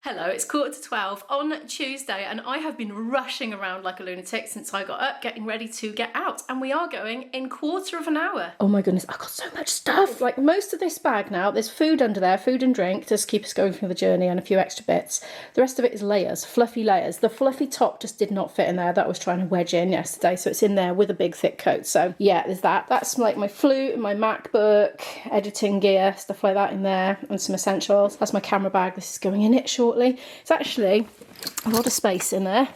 Hello, it's 11:45 on Tuesday and I have been rushing around like a lunatic since I got up, getting ready to get out, and we are going in quarter of an hour. Oh my goodness, I've got so much stuff. Like most of this bag now, there's food under there, food and drink to keep us going through the journey and a few extra bits. The rest of it is layers, fluffy layers. The fluffy top just did not fit in there. That was trying to wedge in yesterday, so it's in there with a big thick coat. So yeah, there's that. That's like my flute and my MacBook, editing gear, stuff like that in there, and some essentials. That's my camera bag. This is going in it shortly. It's actually a lot of space in there.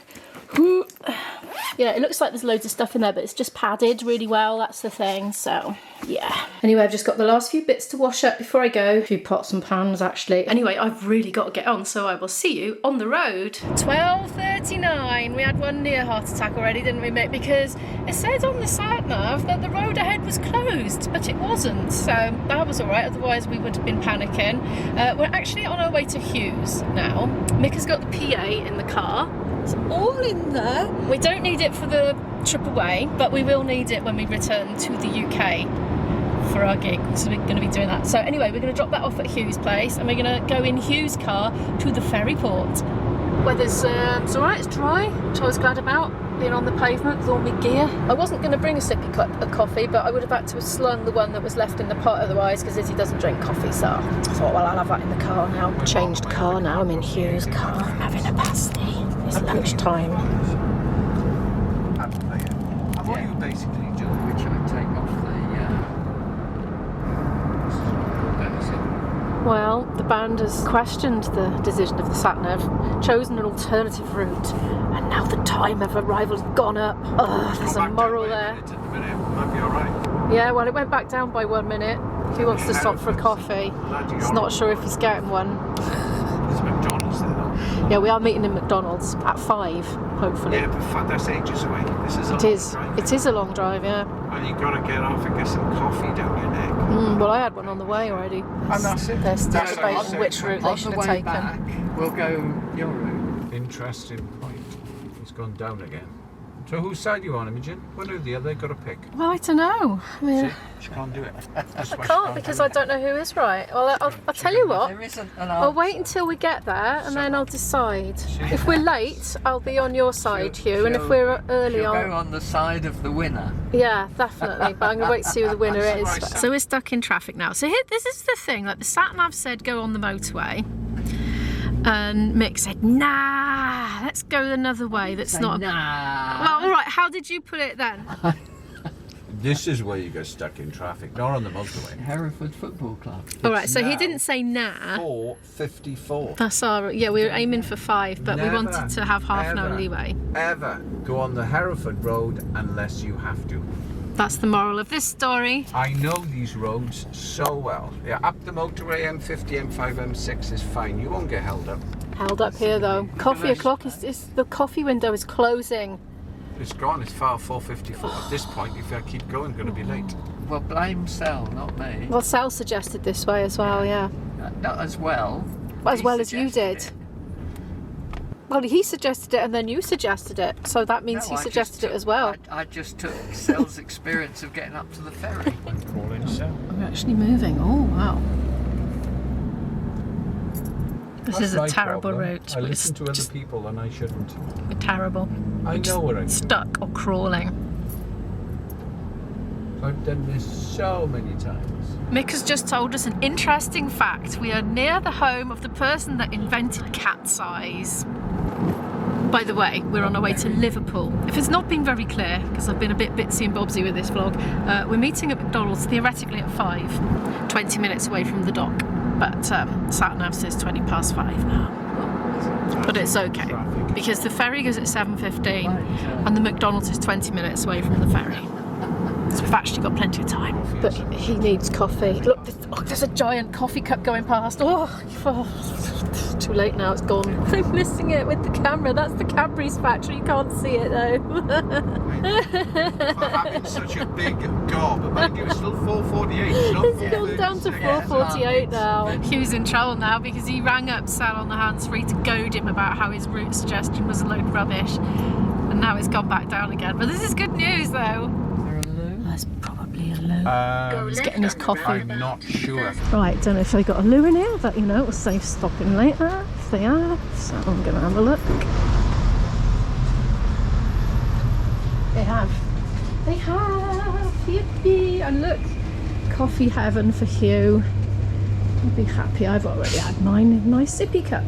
Yeah, it looks like there's loads of stuff in there, but it's just padded really well, that's the thing, so yeah. Anyway, I've just got the last few bits to wash up before I go. A few pots and pans, actually. Anyway, I've really got to get on, so I will see you on the road. 12:39. We had one near heart attack already, didn't we, Mick? Because it said on the sat-nav that the road ahead was closed, but it wasn't, so that was all right, otherwise we would have been panicking. We're actually on our way to Hughes now. Mick has got the PA in the car. It's all in there. We don't need it for the trip away, but we will need it when we return to the UK for our gig, so we're going to be doing that. So anyway, we're going to drop that off at Hughes' place and we're going to go in Hughes' car to the ferry port. Weather's it's alright, it's dry, which I was glad about, being on the pavement with all my gear. I wasn't going to bring a sippy cup of coffee, but I would have had to have slung the one that was left in the pot otherwise, because Izzy doesn't drink coffee, so I thought, well, I'll have that in the car now. Changed car now, I'm in Hughes' car, I'm having a pasty. It's lunchtime. What are you basically doing? Which I take off Well, the band has questioned the decision of the sat-nav, chosen an alternative route, and now the time of arrival has gone up. Oh, there's a moral there. Might be alright. Yeah, well, it went back down by 1 minute. If he wants to stop for a coffee, he's not sure if he's getting one. There's MacDonalds there though. Yeah, we are meeting in McDonald's at 5, hopefully. Yeah, but that's ages away. This is a long drive. It is a long drive, yeah. And you've got to get off and get some coffee down your neck. Well, I had one on the way already. And that's it. They're still debating which route they should have taken. Back, we'll go your route. Interesting point. It's gone down again. So whose side are you on, Imogen? One or the other? They've got to pick. Well, I don't know. I mean, See? She can't do it. I can't because I don't know who is right. Well, I'll tell you what. There isn't an I'll wait until we get there and then I'll decide. If we're late, I'll be on your side, Hugh, and if we're early, She'll I'll go on the side of the winner. Yeah, definitely. But I'm going to wait to see who the winner is. So we're stuck in traffic now. So here, this is the thing. Like the sat-nav said, go on the motorway. And Mick said, nah, let's go another way. That's not. Nah. Well, all right. How did you put it then? This is where you get stuck in traffic, not on the motorway. Hereford Football Club. All right. So he didn't say nah. 4:54. That's our. Yeah, we were aiming for 5, but we Never, wanted to have half an hour leeway. Ever go on the Hereford road unless you have to. That's the moral of this story. I know these roads so well. Yeah, up the motorway, M50, M5, M6 is fine. You won't get held up. Held up here though. Coffee o'clock is the coffee window is closing. It's gone. It's far 4:54. At this point, if I keep going, I'm going to be late. Well, blame Sel, not me. Well, Sal suggested this way as well. Yeah. As well. As well as you did. Well, he suggested it and then you suggested it, so that means he suggested it as well. I just took Sel's experience of getting up to the ferry. I'm crawling, Sel. We're actually moving. Oh wow. This is a terrible route. I listen to other people and I shouldn't. We're terrible. I know what I'm stuck or crawling. I've done this so many times. Mick has just told us an interesting fact. We are near the home of the person that invented cat's eyes. By the way, we're on our way to Liverpool. If it's not been very clear, because I've been a bit bitsy and bobsy with this vlog, we're meeting at McDonald's theoretically at 5, 20 minutes away from the dock. But sat-nav says 20 past 5 now. But it's okay, because the ferry goes at 7:15 and the McDonald's is 20 minutes away from the ferry. So we've actually got plenty of time. But he needs coffee. Look, there's a giant coffee cup going past. Oh, too late now, it's gone. I'm missing it with the camera. That's the Cadbury's factory. You can't see it though. For having such a big gob, mind you, it's still 4:48. It's gone down to 4:48 now. Hugh's in trouble now because he rang up Sal on the hands-free to goad him about how his route suggestion was a load of rubbish. And now it's gone back down again. But this is good news though. That's probably a loo. He's getting his coffee. I'm not sure. Right, don't know if I got a loo in here, but you know, it was safe stopping later. they have, so I'm going to have a look. They have. They have! Yippee! And look, coffee heaven for Hugh. I'd be happy. I've already had mine in my sippy cup.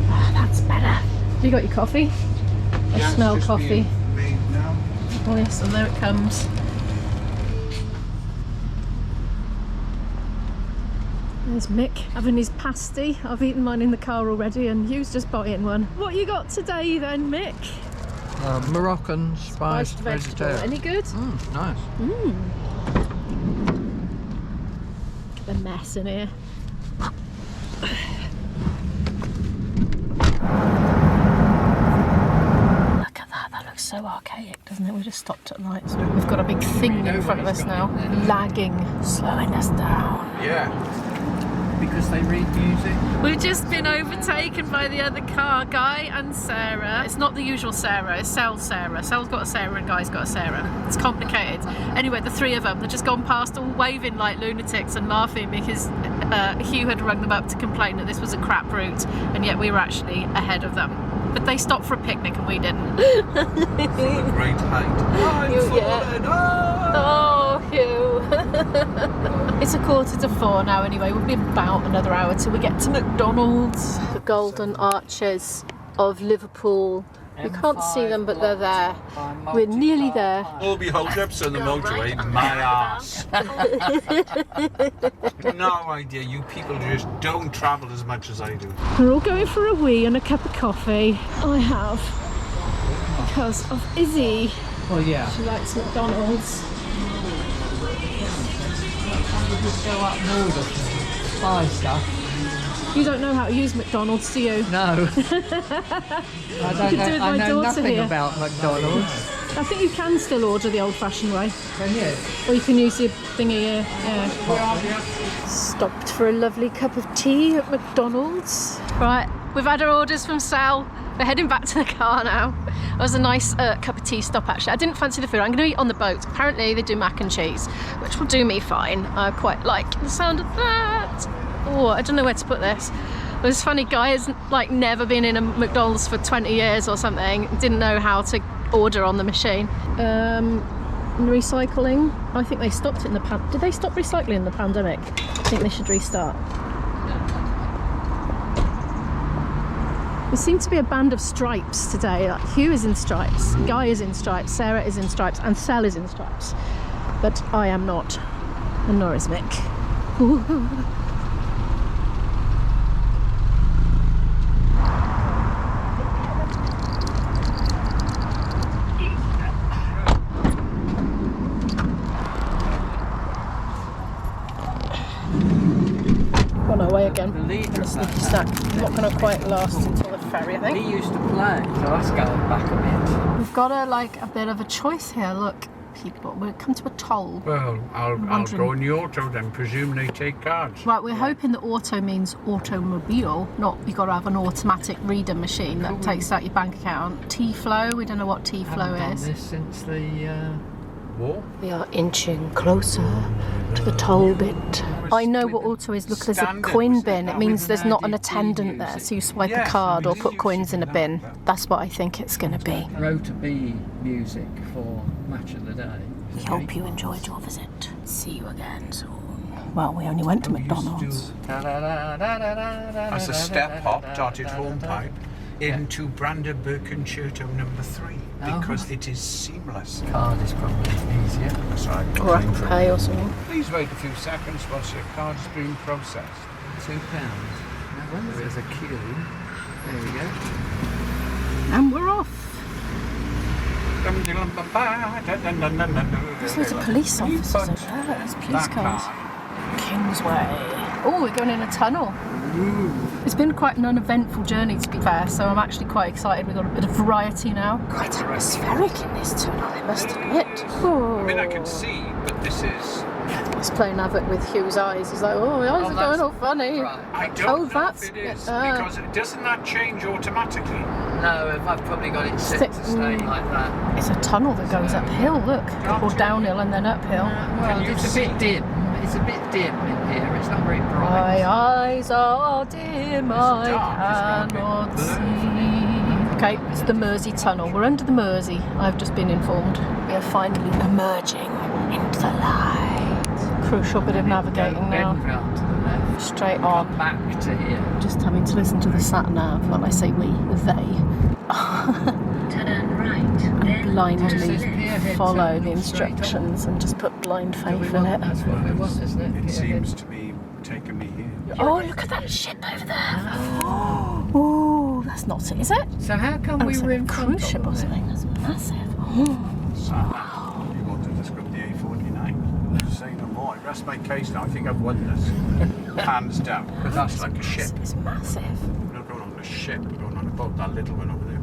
Ah, that's better. Have you got your coffee? I smell coffee. Oh yes, and there it comes. There's Mick having his pasty. I've eaten mine in the car already and Hugh's just buying one. What you got today then, Mick? Moroccan spiced vegetarian. Any good? Nice. Look at the mess in here. Look at that, that looks so archaic, doesn't it? We just stopped at lights. We've got a big thing in front of us now, lagging, slowing us down. Yeah. Because they read music. We've just been overtaken by the other car, Guy and Sarah. It's not the usual Sarah, it's Sal's Sarah. Sal's got a Sarah and Guy's got a Sarah. It's complicated. Anyway, the three of them, they've just gone past all waving like lunatics and laughing because Hugh had rung them up to complain that this was a crap route, and yet we were actually ahead of them. But they stopped for a picnic and we didn't. The great height. Oh, Hugh. It's 3:45 now anyway. We'll be about another hour till we get to MacDonald's. The golden arches of Liverpool. You can't see them, but they're there. We're nearly there. All be hold ups on the motorway, my ass. No idea, you people just don't travel as much as I do. We're all going for a wee and a cup of coffee. I have. Because of Izzy. Well, yeah. She likes McDonald's. Just go up and order some buy stuff. You don't know how to use McDonald's, do you? No. I know nothing here. about McDonald's. I think you can still order the old-fashioned way. Can you? Or you can use your thingy here. Yeah. Stopped for a lovely cup of tea at McDonald's. Right, we've had our orders from Sal. We're heading back to the car now. It was a nice cup of tea stop actually. I didn't fancy the food. I'm going to eat on the boat. Apparently they do mac and cheese, which will do me fine. I quite like the sound of that. Oh, I don't know where to put this. It was funny, Guy has like never been in a McDonald's for 20 years or something. Didn't know how to order on the machine. Recycling. I think they stopped it in the did they stop recycling in the pandemic? I think they should restart. We seem to be a band of stripes today. Like Hugh is in stripes, Guy is in stripes, Sarah is in stripes, and Sal is in stripes. But I am not, and nor is Mick. On our way again. The leader of that Snack. Not going to quite last until the ferry, I he think. used to play, so that's going back a bit. We've got a bit of a choice here. Look, people, we'll come to a toll. Well, I'll go in the auto then, presume they take cards. Right, we're hoping that auto means automobile, not you've got to have an automatic reader machine that takes out your bank account. T-flow, we don't know what T-flow Haven't is. done this since the war. We are inching closer to the toll bit. I know what auto is. Look, there's a coin bin. It means there's not an attendant there, so you swipe a card or put coins in a bin. That's what I think it's going to be. Rota B music for Match of the Day. We hope you enjoyed your visit. See you again soon. Well, we only went to McDonald's. As a step hop dotted home pipe into Brander Birkenchurto number 3 because it is seamless. Card is probably easier. That's right. Or Apple Pay or something. Please wait a few seconds whilst your card is being processed. £2. Now when there is a queue, there we go. And we're off. There's loads of police officers over there. There's police cars. Kingsway. Oh, we're going in a tunnel. It's been quite an uneventful journey, to be fair, so I'm actually quite excited. We've got a bit of variety now. Quite atmospheric in this tunnel, I must admit. Oh. I mean, I can see, but this is... He's playing havoc with Hugh's eyes. He's like, oh, my eyes are going all funny. Right. I don't know that's if it is, because doesn't that change automatically? No, I've probably got it set to stay like that. It's a tunnel that goes uphill, look. Or downhill and then uphill. Well, it's a bit dim. It's a bit dim in here. It's not very bright. My eyes are dim, I dark, it's got a cannot bit see. Okay, it's the Mersey Tunnel. We're under the Mersey, I've just been informed. We are finally emerging into the light. Crucial bit of navigating now. Bend round to the left. Straight on. Come back to here. Just having to listen to the sat-nav when I say we, they. Turn right, then Blindly follow the instructions and just put blind faith in it. That's what we want, isn't it? It seems to be taking me here. Oh, look at that ship over there. Oh, that's not it, is it? So how come Oh, we it's were like in a front cruise ship of or it? something. That's massive. You want to describe the A49? Say no more. I rest my case now. I think I've won this. Hands down. Because that's like a ship. It's massive. We're not going on a ship. We're going on a boat. That little one over there.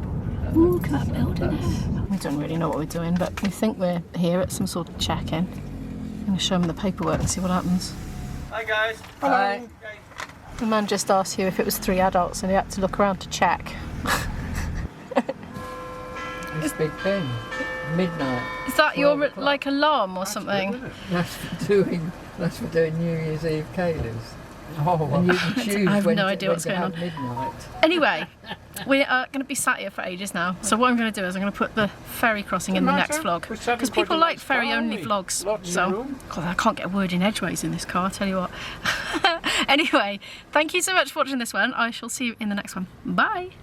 Ooh, look at that building. We don't really know what we're doing, but we think we're here at some sort of check-in. I'm going to show them the paperwork and see what happens. Hi guys. Hi. The man just asked you if it was 3 adults and he had to look around to check. It's Big Ben. Midnight. Is that 12 your o'clock. like alarm or something? That's for doing New Year's Eve Kayleys. Oh, And you can choose I have when no to, idea when what's to going have on. midnight. Anyway, we are going to be sat here for ages now. So what I'm going to do is I'm going to put the ferry crossing in the next vlog. Because people like ferry-only vlogs. So, God, I can't get a word in edgeways in this car, I'll tell you what. Anyway, thank you so much for watching this one. I shall see you in the next one. Bye.